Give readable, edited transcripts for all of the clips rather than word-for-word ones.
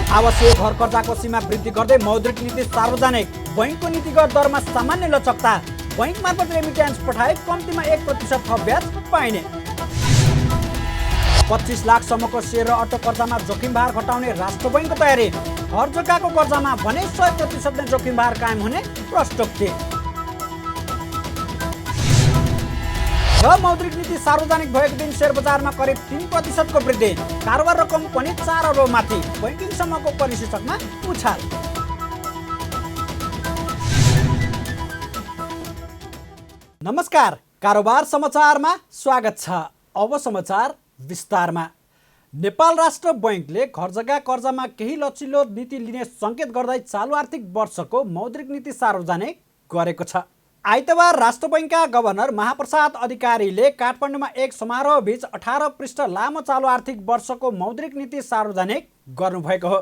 आवासीय घर कर्जाको सीमा वृद्धि गर्दै मौद्रिक नीति सार्वजनिक। बैंकको नीतिगत दरमा सामान्य लचकता। बैंक मार्फत रेमिट्यान्स पठाए कम्तीमा 1% थप ब्याज पाइने। 25 लाखसम्मको सेयर र अटो कर्जामा जोखिम भार घटाउने राष्ट्र बैंकको तयारी। हर जग्गाको कर्जामा भने 100% नै जोखिम भार कायम हुने प्रस्ताव। र मौद्रिक नीति सार्वजनिक भएको दिन शेयर बजारमा करिब 3% को वृद्धि। कारोबार रकम पनि 4 अरब माथि। बैंकिङसम्मको परिसूचकमा उछाल। नमस्कार, कारोबार समाचारमा स्वागत छ। अब समाचार विस्तारमा। नेपाल राष्ट्र बैंकले घर जग्गा कर्जामा केही लचिलो नीति लिने संकेत गर्दै चालु आर्थिक वर्षको मौद्रिक नीति सार्वजनिक गरेको छ। आइतबार राष्ट्र बैंकका गभर्नर महाप्रसाद अधिकारीले काठमाडौँमा एक समारोह बीच 18 पृष्ठ लामो चालु आर्थिक वर्षको मौद्रिक नीति सार्वजनिक गर्नुभएको हो,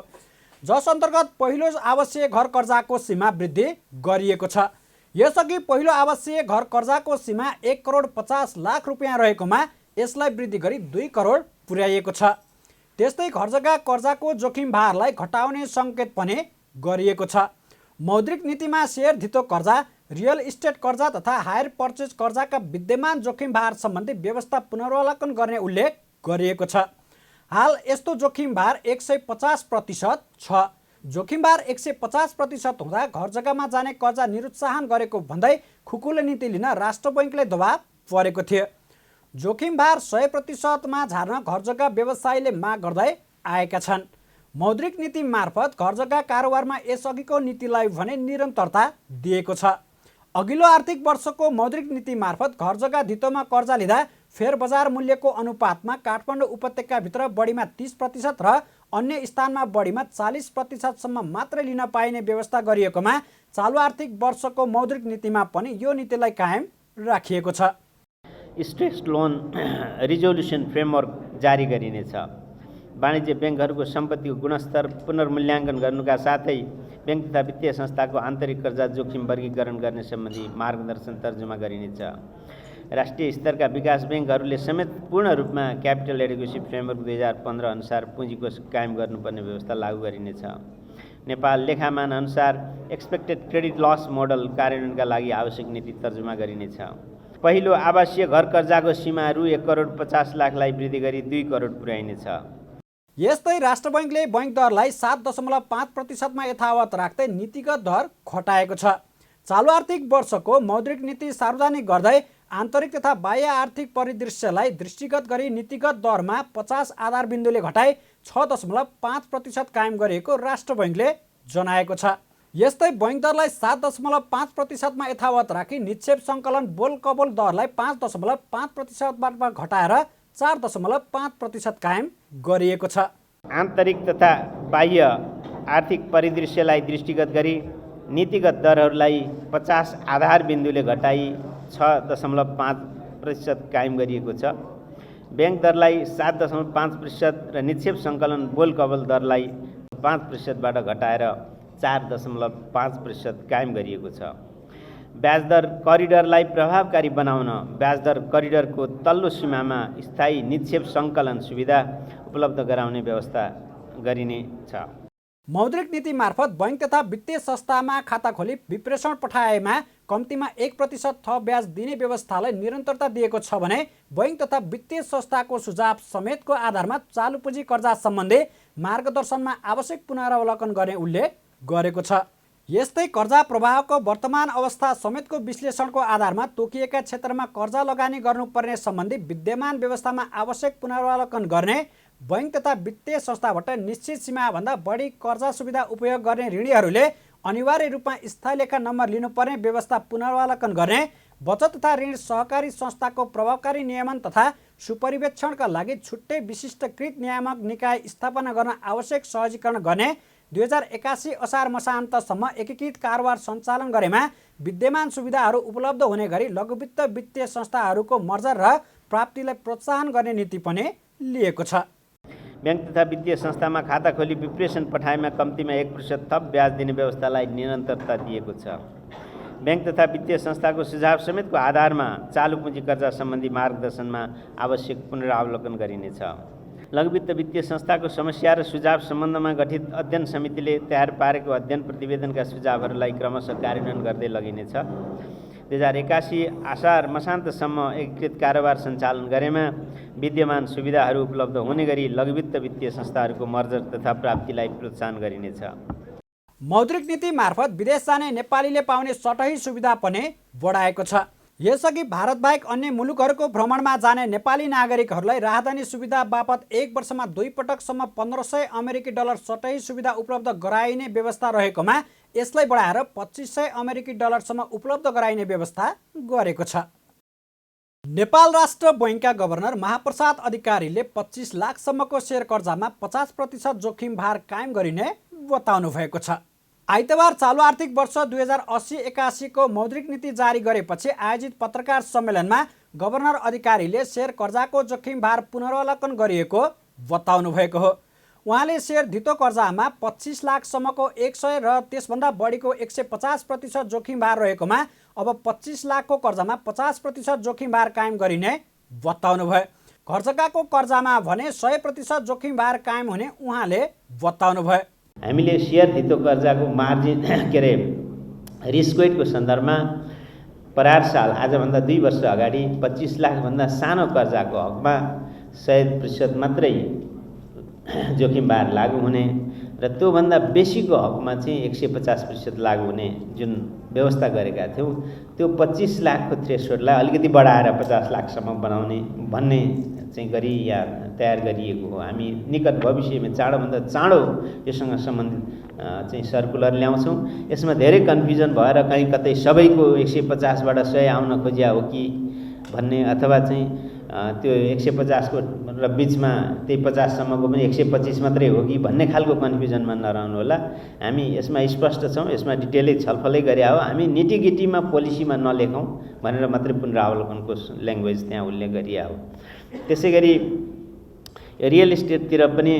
जस अन्तर्गत पहिलो आवासीय घर कर्जाको सीमा वृद्धि गरिएको छ। यसअघि पहिलो आवासीय घर कर्जाको सीमा 1 करोड 50 लाख रुपियाँ रहेकोमा यसलाई वृद्धि गरी 2 करोड पुर्याइएको छ। त्यस्तै घर जग्गा कर्जाको जोखिम भारलाई घटाउने सङ्केत पनि गरिएको छ। मौद्रिक नीतिमा सेयर धितो कर्जा, रियल इस्टेट कर्जा तथा हायर पर्चेज कर्जाका विद्यमान जोखिम भार सम्बन्धी व्यवस्था पुनरावलोकन गर्ने उल्लेख गरिएको छ। हाल यस्तो जोखिम भार 150% छ। जोखिम भार 150% हुँदा घर जग्गामा जाने कर्जा निरुत्साहन गरेको भन्दै खुकुलो नीति लिन राष्ट्र बैंकले दबाब परेको थियो। जोखिम भार 100%मा झार्न घर जग्गा व्यवसायीले माग गर्दै आएका छन्। मौद्रिक नीति मार्फत घर जग्गा कारोबारमा यसअघिको नीतिलाई भने निरन्तरता दिएको छ। अघिल्लो आर्थिक वर्षको मौद्रिक नीति मार्फत घर जग्गा धितोमा कर्जा लिँदा फेयर बजार मूल्यको अनुपातमा काठमाडौँ उपत्यकाभित्र बढीमा 30% र अन्य स्थानमा बढीमा 40%सम्म मात्रै लिन पाइने व्यवस्था गरिएकोमा चालु आर्थिक वर्षको मौद्रिक नीतिमा पनि यो नीतिलाई कायम राखिएको छ। स्ट्रेस लोन रिजोल्युसन फ्रेमवर्क जारी गरिनेछ। वाणिज्य ब्याङ्कहरूको सम्पत्तिको गुणस्तर पुनर्मूल्याङ्कन गर्नुका साथै ब्याङ्क तथा वित्तीय संस्थाको आन्तरिक कर्जा जोखिम वर्गीकरण गर्ने सम्बन्धी मार्गदर्शन तर्जुमा गरिनेछ। राष्ट्रिय स्तरका विकास ब्याङ्कहरूले समेत पूर्ण रूपमा क्यापिटल एडेक्वेसी फ्रेमवर्क 2015 अनुसार पुँजीकोष कायम गर्नुपर्ने व्यवस्था लागू गरिनेछ। नेपाल लेखामान अनुसार एक्सपेक्टेड क्रेडिट लस मोडल कार्यान्वयनका लागि आवश्यक नीति तर्जुमा गरिनेछ। पहिलो आवासीय घर कर्जाको सीमा रु 1 करोड 50 लाखलाई वृद्धि गरी 2 करोड पुर्याइनेछ। यस्तै राष्ट्र बैंकले बैंक दरलाई 7.5%मा यथावत राख्दै नीतिगत दर घटाएको छ। चालु आर्थिक वर्षको मौद्रिक नीति सार्वजनिक गर्दै आन्तरिक तथा बाह्य आर्थिक परिदृश्यलाई दृष्टिगत गरी नीतिगत दरमा 50 आधार बिन्दुले घटाई 6.5% कायम गरिएको राष्ट्र बैंकले जनाएको छ। यस्तै बैंक दरलाई 7.5%मा यथावत राखी निक्षेप सङ्कलन बोल कबोल दरलाई 5.5%बाट घटाएर 4.5% कायम गरिएको छ। आन्तरिक तथा बाह्य आर्थिक परिदृश्यलाई दृष्टिगत गरी नीतिगत दरहरूलाई 50 आधार बिन्दुले घटाई 6.5% कायम गरिएको छ। ब्याङ्क दरलाई 7.5% र निक्षेप सङ्कलन बोल कबोल दरलाई 5%बाट घटाएर 4.5% कायम गरिएको छ। ब्याजदर करिडरलाई प्रभावकारी बनाउन ब्याजदर करिडरको तल्लो सीमामा स्थायी निक्षेप सङ्कलन सुविधा उपलब्ध गराउने व्यवस्था गरिनेछ। मौद्रिक नीति मार्फत बैंक तथा वित्तीय संस्थामा खाता खोली विप्रेषण पठाएमा कम्तीमा 1% थप ब्याज दिने व्यवस्थालाई निरन्तरता दिएको छ भने बैंक तथा वित्तीय संस्थाको सुझाव समेतको आधारमा चालु पुँजी कर्जा सम्बन्धी मार्गदर्शनमा आवश्यक पुनरावलोकन गर्ने उल्लेख गरेको छ। यस्तै कर्जा प्रवाहको वर्तमान अवस्था समेतको विश्लेषणको आधारमा तोकिएका क्षेत्रमा कर्जा लगानी गर्नुपर्ने सम्बन्धी विद्यमान व्यवस्थामा आवश्यक पुनरावलोकन गर्ने, बैंक तथा वित्तीय संस्थाबाट निश्चित सीमाभन्दा बढी कर्जा सुविधा उपयोग गर्ने ऋणीहरूले अनिवार्य रूपमा स्थायी लेखा नम्बर लिनुपर्ने व्यवस्था पुनरावलोकन गर्ने, बचत तथा ऋण सहकारी संस्थाको प्रभावकारी नियमन तथा सुपरिवेक्षणका लागि छुट्टै विशिष्टकृत नियामक निकाय स्थापना गर्न आवश्यक सहजीकरण गर्ने, 2081 असार मसान्तसम्म एकीकृत कारोबार सञ्चालन गरेमा विद्यमान सुविधाहरू उपलब्ध हुने गरी लघुवित्त वित्तीय संस्थाहरूको मर्जर र प्राप्तिलाई प्रोत्साहन गर्ने नीति पनि लिएको छ। ब्याङ्क तथा वित्तीय संस्थामा खाता खोली विप्रेषण पठाएमा कम्तीमा 1% थप ब्याज दिने व्यवस्थालाई निरन्तरता दिएको छ। ब्याङ्क तथा वित्तीय संस्थाको सुझाव समेतको आधारमा चालु पुँजी कर्जा सम्बन्धी मार्गदर्शनमा आवश्यक पुनरावलोकन गरिनेछ। लघु वित्त वित्तीय संस्थाको समस्या र सुझाव सम्बन्धमा गठित अध्ययन समितिले तयार पारेको अध्ययन प्रतिवेदनका सुझावहरूलाई क्रमशः कार्यान्वयन गर्दै लगिनेछ। 2081 आषाढ मसान्तसम्म एकीकृत कारोबार सञ्चालन गरेमा विद्यमान सुविधाहरू उपलब्ध हुने गरी लघु वित्त वित्तीय संस्थाहरूको मर्जर तथा प्राप्तिलाई प्रोत्साहन गरिनेछ। मौद्रिक नीति मार्फत विदेश जाने नेपालीले पाउने सटही सुविधा पनि बढाएको छ। यसअघि भारतबाहेक अन्य मुलुकहरूको भ्रमणमा जाने नेपाली नागरिकहरूलाई राहदानी सुविधा बापत 1 वर्षमा 2 पटकसम्म $1500 अमेरिकी डलर सटही सुविधा उपलब्ध गराइने व्यवस्था रहेकोमा यसलाई बढाएर $2500 अमेरिकी डलरसम्म उपलब्ध गराइने व्यवस्था गरेको छ। नेपाल राष्ट्र बैङ्कका गभर्नर महाप्रसाद अधिकारीले 25 लाखसम्मको शेयर कर्जामा 50% जोखिम भार कायम गरिने बताउनु भएको छ। आइतबार चालु आर्थिक वर्ष 2080-81 को मौद्रिक नीति जारी गरेपछि आयोजित पत्रकार सम्मेलनमा गभर्नर अधिकारीले शेयर कर्जाको जोखिम भार पुनरावलोकन गरिएको बताउनु भएको हो। उहाँले शेयर धितो कर्जामा 25 लाखसम्मको 100 र त्यसभन्दा बढीको 150% जोखिम भार रहेकोमा अब 25 लाखको कर्जामा 50% जोखिम भार कायम गरिने बताउनु भयो। घर जग्गाको कर्जामा भने 100% जोखिम भार कायम हुने उहाँले बताउनु भयो। हामीले शेयर धितो कर्जाको मार्जिन रिस्क वेटको सन्दर्भमा परार साल आजभन्दा 2 वर्ष अगाडि 25 लाखभन्दा सानो कर्जाको हकमा 100% मात्रै जोखिम भार लागू हुने र त्योभन्दा बेसीको हकमा चाहिँ 150% लागू हुने जुन व्यवस्था गरेका थियौँ त्यो 25 लाखको थ्रेसहोल्डलाई अलिकति बढाएर 50 लाखसम्म बनाउने भन्ने चाहिँ गरी या तयार गरिएको हो। हामी निकट भविष्यमा चाँडोभन्दा चाँडो यससँग सम्बन्धित चाहिँ सर्कुलर ल्याउँछौँ। यसमा धेरै कन्फ्युजन भएर कहीँ कतै सबैको 150बाट 100 आउन खोजिया हो कि भन्ने अथवा चाहिँ त्यो 150 को मतलब बिचमा त्यही 50 सम्मको पनि 125 मात्रै हो कि भन्ने खालको कन्फ्युजनमा नरहनु होला। हामी यसमा स्पष्ट छौँ, यसमा डिटेलै छलफलै गरे हो। हामी निटिगिटीमा पोलिसीमा नलेखौँ भनेर मात्रै पुनरावलोकनको ल्याङ्ग्वेज त्यहाँ उल्लेख गरिया हो। त्यसै गरी रियल इस्टेटतिर पनि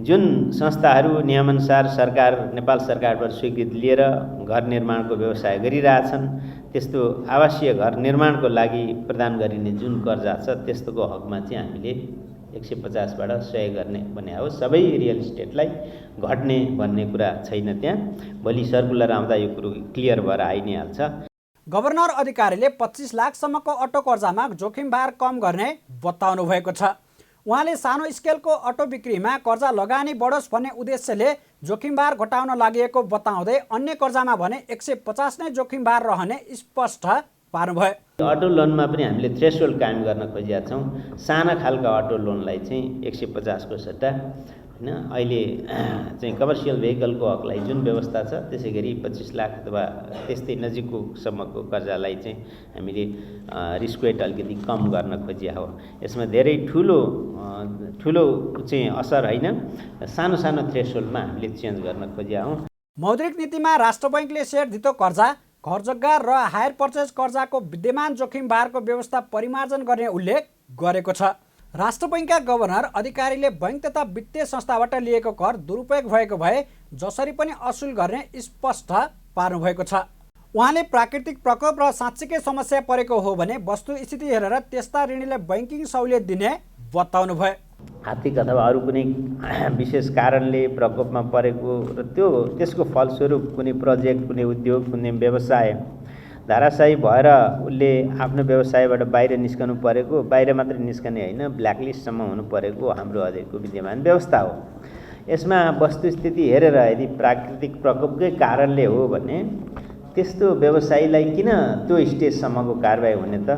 जुन संस्थाहरू नियमअनुसार सरकार नेपाल सरकारबाट स्वीकृति लिएर घर निर्माणको व्यवसाय गरिरहेछन् त्यस्तो आवासीय घर निर्माणको लागि प्रदान गरिने जुन कर्जा छ त्यस्तोको हकमा चाहिँ हामीले 150बाट 100 गर्ने भन्ने हो। सबै रियल इस्टेटलाई घट्ने भन्ने कुरा छैन। त्यहाँ भोलि सर्कुलर आउँदा यो कुरो क्लियर भएर आइ नै हाल्छ। गभर्नर अधिकारीले 25 लाखसम्मको अटो कर्जामा जोखिम भार कम गर्ने बताउनु भएको छ। उहाँले सानो स्केलको अटो बिक्रीमा कर्जा लगानी बढोस् भन्ने उद्देश्यले जोखिम भार घटाउन लागि बताउँदै अन्य कर्जामा भने 150 नै जोखिम भार रहने स्पष्ट पार्नुभयो। अटो लोनमा पनि हामीले थ्रेसहोल्ड कायम गर्न खोजेका छौँ। साना खालका अटो लोनलाई चाहिँ 150 को सट्टा हैन अहिले चाहिँ कमर्सियल भेहिकलको हकलाई जुन व्यवस्था छ त्यसै गरी 25 लाख अथवा त्यस्तै नजिकको सम्मको कर्जालाई चाहिँ हामीले रिस्क वेट अलिकति कम गर्न खोजिया हो। यसमा धेरै ठुलो चाहिँ असर होइन, सानो सानो थ्रेसहोल्डमा हामीले चेन्ज गर्न खोजिया हौँ। मौद्रिक नीतिमा राष्ट्र बैङ्कले शेयर धितो कर्जा, घर जग्गा र हायर पर्चेज कर्जाको विद्यमान जोखिम भारको व्यवस्था परिमार्जन गर्ने उल्लेख गरेको छ। राष्ट्र बैङ्कका गभर्नर अधिकारीले बैङ्क तथा वित्तीय संस्थाबाट लिएको कर दुरुपयोग भएको भए जसरी पनि असुल गर्ने स्पष्ट पार्नुभएको छ। उहाँले प्राकृतिक प्रकोप र साँच्चीकै समस्या परेको हो भने वस्तुस्थिति हेरेर त्यस्ता ऋणीलाई बैंकिङ सहुलियत दिने बताउनु भयो। आर्थिक अथवा अरू कुनै विशेष कारणले प्रकोपमा परेको र त्यसको फलस्वरूप कुनै प्रोजेक्ट, कुनै उद्योग, कुनै व्यवसाय धाराशायी भएर उसले आफ्नो व्यवसायबाट बाहिर निस्कनु परेको, बाहिर मात्रै निस्कने होइन ब्ल्याकलिस्टसम्म हुनु परेको हाम्रो अहिलेको विद्यमान व्यवस्था हो। यसमा वस्तुस्थिति हेरेर यदि प्राकृतिक प्रकोपकै कारणले हो भने त्यस्तो व्यवसायीलाई किन त्यो स्टेजसम्मको कारबाही हुने त?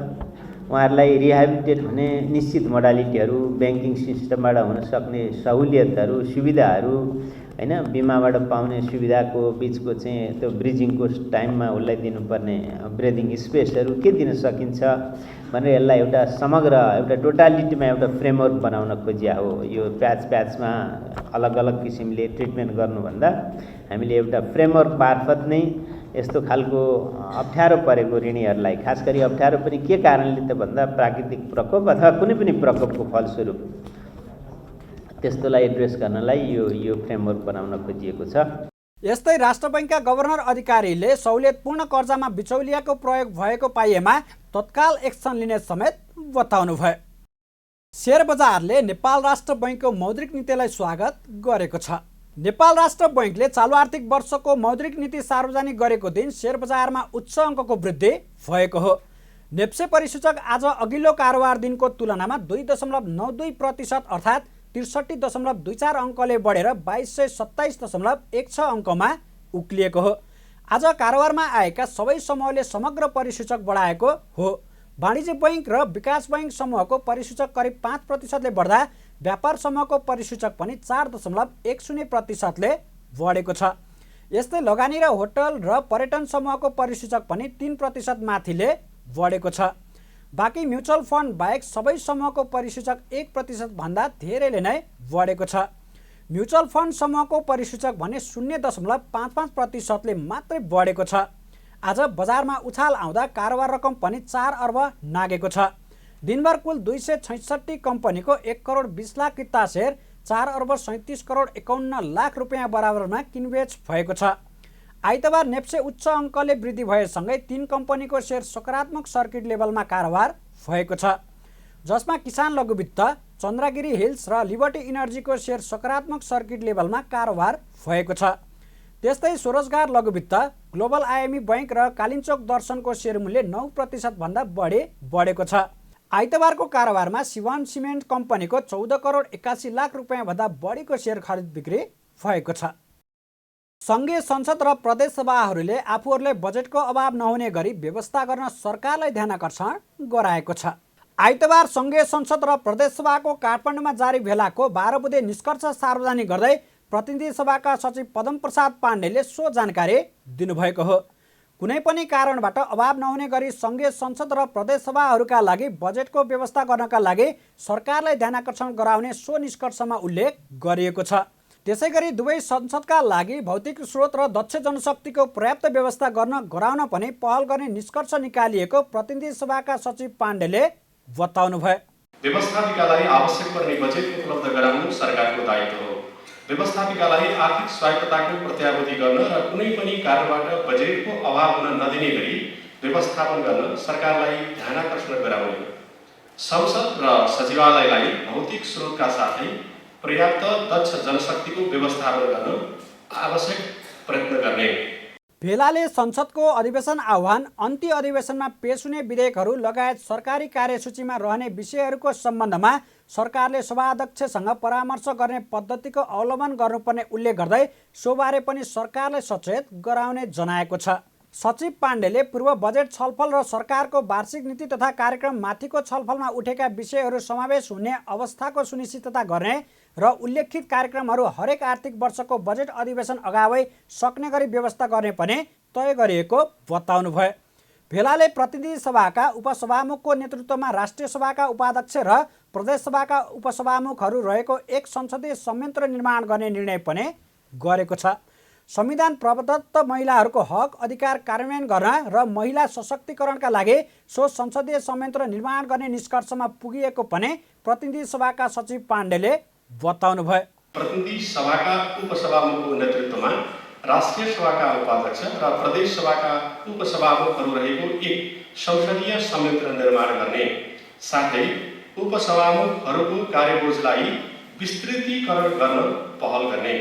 उहाँहरूलाई रिहेबिलिटेट हुने निश्चित मोडालिटीहरू, ब्याङ्किङ सिस्टमबाट हुन सक्ने सहुलियतहरू, सुविधाहरू हैन, बिमाबाट पाउने सुविधाको बिचको चाहिँ त्यो ब्रिजिङको टाइममा उसलाई दिनुपर्ने ब्रिदिङ स्पेसहरू के दिन सकिन्छ भनेर यसलाई एउटा समग्र एउटा टोटालिटीमा एउटा फ्रेमवर्क बनाउन खोजिया हो। यो प्याचमा अलग अलग किसिमले ट्रिटमेन्ट गर्नुभन्दा हामीले एउटा फ्रेमवर्क मार्फत नै यस्तो खालको अप्ठ्यारो परेको ऋणीहरूलाई, खास गरी अप्ठ्यारो पनि के कारणले त भन्दा प्राकृतिक प्रकोप अथवा कुनै पनि प्रकोपको फलस्वरूप त्यस्तोलाई एड्रेस गर्नलाई यो फ्रेमवर्क बनाउन खोजिएको छ। यस्तै राष्ट्र बैङ्कका गभर्नर अधिकारीले सहुलियतपूर्ण कर्जामा बिचौलियाको प्रयोग भएको पाइएमा तत्काल एक्सन लिने समेत बताउनु भयो। शेयर बजारले नेपाल राष्ट्र बैङ्कको मौद्रिक नीतिलाई स्वागत गरेको छ। नेपाल राष्ट्र बैङ्कले चालु आर्थिक वर्षको मौद्रिक नीति सार्वजनिक गरेको दिन शेयर बजारमा उच्च अङ्कको वृद्धि भएको हो। नेप्से परिसूचक आज अघिल्लो कारोबार दिनको तुलनामा 2.92% अर्थात् 63.24 अङ्कले बढेर 2227.16 अङ्कमा उक्लिएको हो। आज कारोबारमा आएका सबै समूहले समग्र परिसूचक बढाएको हो। वाणिज्य बैङ्क र विकास बैङ्क समूहको परिसूचक करिब 5%ले बढ्दा व्यापार समूहको परिसूचक पनि 4.10% बढेको छ। यस्तै लगानी र होटल र पर्यटन समूहको परिसूचक पनि 3% माथिले बढेको छ। बाँकी म्युचुअल फन्ड बाहेक सबै समूहको परिसूचक 1% भन्दा धेरैले नै बढेको छ। म्युचुअल फन्ड समूहको परिसूचक भने 0.55%ले मात्रै बढेको छ। आज बजारमा उछाल आउँदा कारोबार रकम पनि 4 अर्ब नागेको छ। दिनभर कुल 266 कम्पनीको 1 करोड 20 लाख किता सेयर 4 अर्ब 37 करोड 51 लाख रुपियाँ बराबरमा किनबेच भएको छ। आइतबार नेप्से उच्च अङ्कले वृद्धि भएसँगै 3 कम्पनीको सेयर सकारात्मक सर्किट लेभलमा कारोबार भएको छ, जसमा किसान लघुवित्त, चन्द्रगिरी हिल्स र लिबर्टी इनर्जीको सेयर सकारात्मक सर्किट लेभलमा कारोबार भएको छ। त्यस्तै स्वरोजगार लघुवित्त, ग्लोबल आइएमई बैङ्क र कालिम्चोक दर्शनको सेयर मूल्य 9% भन्दा बढी बढेको छ। आइतबारको कारोबारमा सिवान सिमेन्ट कम्पनीको 14 करोड 81 लाख रुपियाँ भन्दा बढीको सेयर खरिद बिक्री भएको छ। सङ्घीय संसद र प्रदेश सभाहरूले आफूहरूले बजेटको अभाव नहुने गरी व्यवस्था गर्न सरकारलाई ध्यानकर्षण गराएको छ। आइतबार सङ्घीय संसद र प्रदेश सभाको काठमाडौँमा जारी भेलाको 12 बुँदे निष्कर्ष सार्वजनिक गर्दै प्रतिनिधि सभाका सचिव पदम प्रसाद पाण्डेले सो जानकारी दिनुभएको हो। कुनै पनि कारणबाट अभाव नहुने गरी सङ्घीय संसद र प्रदेश सभाहरूका लागि बजेटको व्यवस्था गर्नका लागि सरकारलाई ध्यानकर्षण गराउने सो निष्कर्षमा उल्लेख गरिएको छ। त्यसैगरी दुवै संसदका लागि भौतिक स्रोत र दक्ष जनशक्तिको पर्याप्त व्यवस्था गराउन पनि पहल गर्ने निष्कर्ष निकालिएको प्रतिनिधि सभाका सचिव पाण्डेले बताउनुभयो। व्यवस्थापिकालाई आवश्यक पर्ने बजेट उपलब्ध गराउनु सरकारको दायित्व हो। व्यवस्थापिकालाई आर्थिक स्वायत्तताको प्रत्याभूति गर्न र कुनै पनि कारणबाट बजेटको अभाव हुन नदिने गरी व्यवस्थापन गर्न सरकारलाई ध्यानाकर्षण गराउने, संसद र सचिवालयलाई भौतिक स्रोतका साथै पर्याप्त दक्ष जनशक्तिको व्यवस्थापन गर्न आवश्यक प्रयत्न गर्ने। भेलाले संसदको अधिवेशन आह्वान, अन्त्य अधिवेशनमा पेश हुने विधेयकहरू लगायत सरकारी कार्यसूचीमा रहने विषयहरूको सम्बन्धमा सरकारले सभाध्यक्षसँग परामर्श गर्ने पद्धतिको अवलम्बन गर्नुपर्ने उल्लेख गर्दै सोबारे पनि सरकारलाई सचेत गराउने जनाएको छ। सचिव पाण्डेले पूर्व बजेट छलफल र सरकारको वार्षिक नीति तथा कार्यक्रम माथिको छलफलमा उठेका विषयहरू समावेश हुने अवस्थाको सुनिश्चितता गर्ने र उल्लेखित कार्यक्रमहरू हरेक आर्थिक वर्षको बजेट अधिवेशन अगावै सक्ने गरी व्यवस्था गर्ने पनि तय गरिएको बताउनुभयो। भेलाले प्रतिनिधि सभाका उपसभामुखको नेतृत्वमा राष्ट्रिय सभाका उपाध्यक्ष र प्रदेश सभाका उपसभामुखहरू रहेको एक संसदीय संयन्त्र निर्माण गर्ने निर्णय पनि गरेको छ। संविधान प्रदत्त महिलाहरूको हक अधिकार कार्यान्वयन गर्न र महिला सशक्तिकरणका लागि सो संसदीय संयन्त्र निर्माण गर्ने निष्कर्षमा पुगिएको पनि प्रतिनिधि सभाका सचिव पाण्डेले बताउनुभयो। प्रतिनिधि सभाका उपसभामुखको नेतृत्वमा राष्ट्रिय सभाका उपाध्यक्ष र प्रदेश सभाका उपसभामुखहरू रहेको एक संसदीय संयन्त्र निर्माण गर्ने साथै उपसभामुखहरूको कार्यबोझलाई विस्तृतीकरण गर्न पहल गर्ने।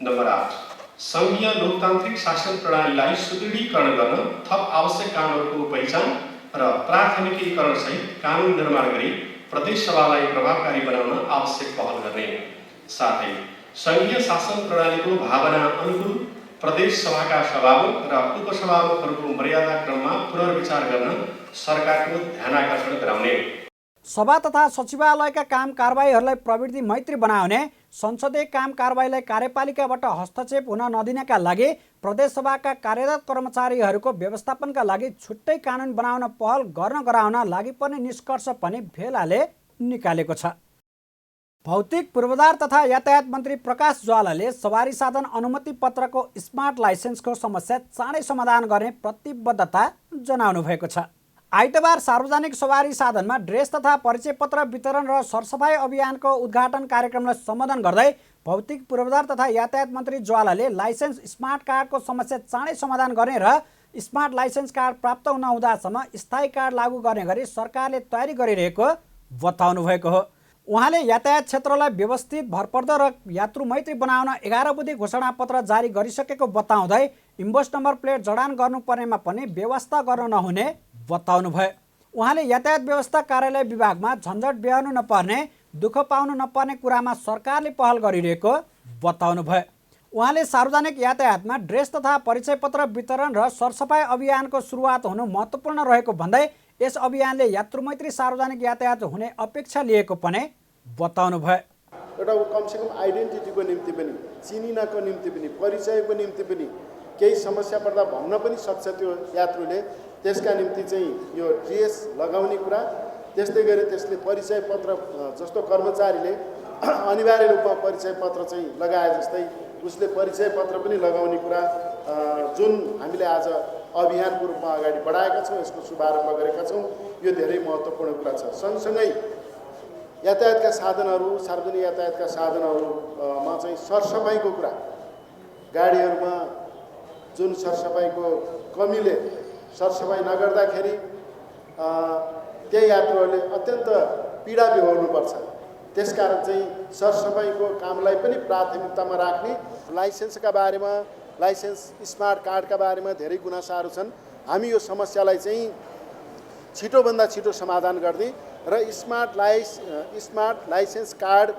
नम्बर 8, सङ्घीय लोकतान्त्रिक शासन प्रणालीलाई सुदृढीकरण गर्न थप आवश्यक कामहरूको पहिचान र प्राथमिकीकरण सहित कानुन निर्माण गरी प्रदेश सभालाई प्रभावकारी बनाउन आवश्यक पहल गर्ने। साथै सङ्घीय शासन प्रणालीको भावना अनुकूल प्रदेश सभाका सभामुख र उपसभामुखहरूको मर्यादा क्रममा पुनर्विचार गर्न सरकारको ध्यानाकर्षण गराउने। सभा तथा सचिवालयका काम कारबाहीहरूलाई प्रवृत्ति मैत्री बनाउने, संसदीय काम कारबाहीलाई कार्यपालिकाबाट हस्तक्षेप हुन नदिनका लागि प्रदेश सभाका कार्यरत कर्मचारीहरूको व्यवस्थापनका लागि छुट्टै कानुन बनाउन पहल गराउन लागि पर्ने निष्कर्ष पनि भेलाले निकालेको छ। भौतिक पूर्वाधार तथा यातायात मन्त्री प्रकाश ज्वालाले सवारी साधन अनुमति पत्रको स्मार्ट लाइसेन्सको समस्या चाँडै समाधान गर्ने प्रतिबद्धता जनाउनु भएको छ। आइतबार सार्वजनिक सवारी साधनमा ड्रेस तथा परिचय पत्र वितरण र सरसफाई अभियानको उद्घाटन कार्यक्रमलाई सम्बोधन गर्दै भौतिक पूर्वाधार तथा यातायात मन्त्री ज्वालाले लाइसेन्स स्मार्ट कार्डको समस्या चाँडै समाधान गर्ने र स्मार्ट लाइसेन्स कार्ड प्राप्त नहुँदासम्म स्थायी कार्ड लागू गर्ने गरी सरकारले तयारी गरिरहेको बताउनु भएको हो। उहाँले यातायात क्षेत्रलाई व्यवस्थित भरपर्दो र यात्रु-मैत्री बनाउन 11 बुँदे घोषणापत्र जारी गरिसकेको बताउँदै इन्भोइस नम्बर प्लेट जडान गर्नुपर्नेमा पनि व्यवस्था गर्न नहुने बताउनुभयो। उहाँले यातायात व्यवस्था कार्यालय विभागमा झन्झट बेहोर्नु नपर्ने, दुःख पाउनु नपर्ने कुरामा सरकारले पहल गरिरहेको बताउनुभयो। उहाँले सार्वजनिक यातायातमा ड्रेस तथा परिचय पत्र वितरण र सरसफाइ अभियानको सुरुवात हुनु महत्त्वपूर्ण रहेको भन्दै यस अभियानले यात्रुमैत्री सार्वजनिक यातायात हुने अपेक्षा लिएको पनि बताउनुभयो। एउटा कमसेकम आइडेन्टिटीको निम्ति पनि, चिनिनको निम्ति पनि, परिचयको निम्ति पनि केही समस्या पर्दा भन्न पनि सक्छ त्यो यात्रुले। त्यसका निम्ति चाहिँ यो ड्रेस लगाउने कुरा, त्यस्तै गरी त्यसले परिचय पत्र जस्तो कर्मचारीले अनिवार्य रूपमा परिचय पत्र चाहिँ लगाए जस्तै उसले परिचय पत्र पनि लगाउने कुरा जुन हामीले आज अभियानको रूपमा अगाडि बढाएका छौँ, यसको शुभारम्भ गरेका छौँ, यो धेरै महत्त्वपूर्ण कुरा छ। सँगसँगै यातायातका साधनहरू, सार्वजनिक यातायातका साधनहरूमा चाहिँ सरसफाइको कुरा, गाडीहरूमा जुन सरसफाइको कमीले सरसफाइ नगर्दाखेरि त्यही यात्रुहरूले अत्यन्त पीडा बिहोर्नुपर्छ। त्यसकारण चाहिँ सरसफाइको कामलाई पनि प्राथमिकतामा राख्ने, लाइसेन्सका बारेमा, लाइसेन्स स्मार्ट कार्डका बारेमा धेरै गुनासाहरू छन्। हामी यो समस्यालाई चाहिँ छिटोभन्दा छिटो समाधान गर्ने र स्मार्ट लाइसेन्स कार्ड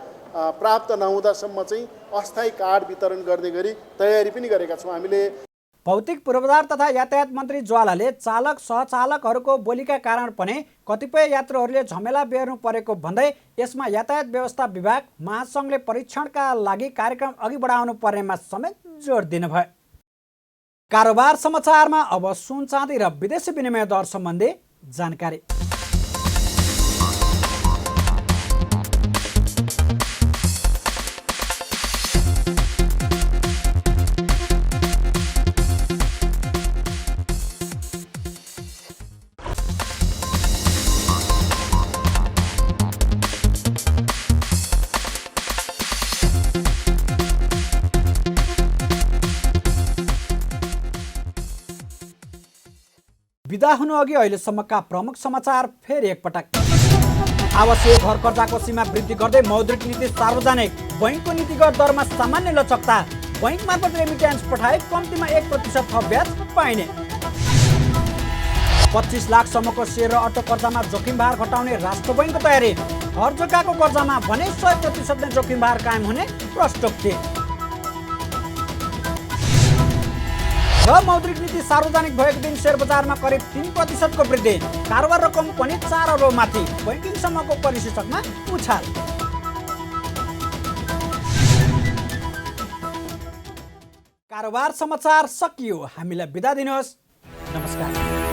प्राप्त नहुँदासम्म चाहिँ अस्थायी कार्ड वितरण गर्ने गरी तयारी पनि गरेका छौँ हामीले। भौतिक पूर्वाधार तथा यातायात मन्त्री ज्वालाले चालक सहचालकहरूको बोलीका कारण पनि कतिपय यात्रुहरूले झमेला बेहोर्नु परेको भन्दै यसमा यातायात व्यवस्था विभाग महासङ्घले परीक्षणका लागि कार्यक्रम अघि बढाउनु पर्नेमा समेत जोड दिनुभयो। कारोबार समाचारमा अब सुन चाँदी र विदेशी विनिमय दर सम्बन्धी जानकारी। बिदा हुनु अघि अहिलेसम्मका प्रमुख समाचार फेरि एकपटक। आवासीय घर कर्जाको सीमा वृद्धि गर्दै मौद्रिक नीति सार्वजनिक, बैंकको नीतिगत दरमा सामान्य लचकता, बैंक मार्फत रेमिट्यान्स पठाए कम्तीमा 1% थप ब्याज पाइने। 25 लाखसम्मको सेयर र अटो कर्जामा जोखिम भार घटाउने राष्ट्र बैंकको तयारी, हर जग्गाको कर्जामा भने 100% नै जोखिम भार कायम हुने प्रस्तावोक्ति। र मौद्रिक नीति सार्वजनिक भएको दिन सेयर बजारमा करिब 3% को वृद्धि, कारोबार रकम पनि 4 अरब माथि, बैंकिङसम्मको परिसूचकमा उछाल। कारोबार समाचार सकियो। हामीलाई बिदा दिनुहोस्। नमस्कार।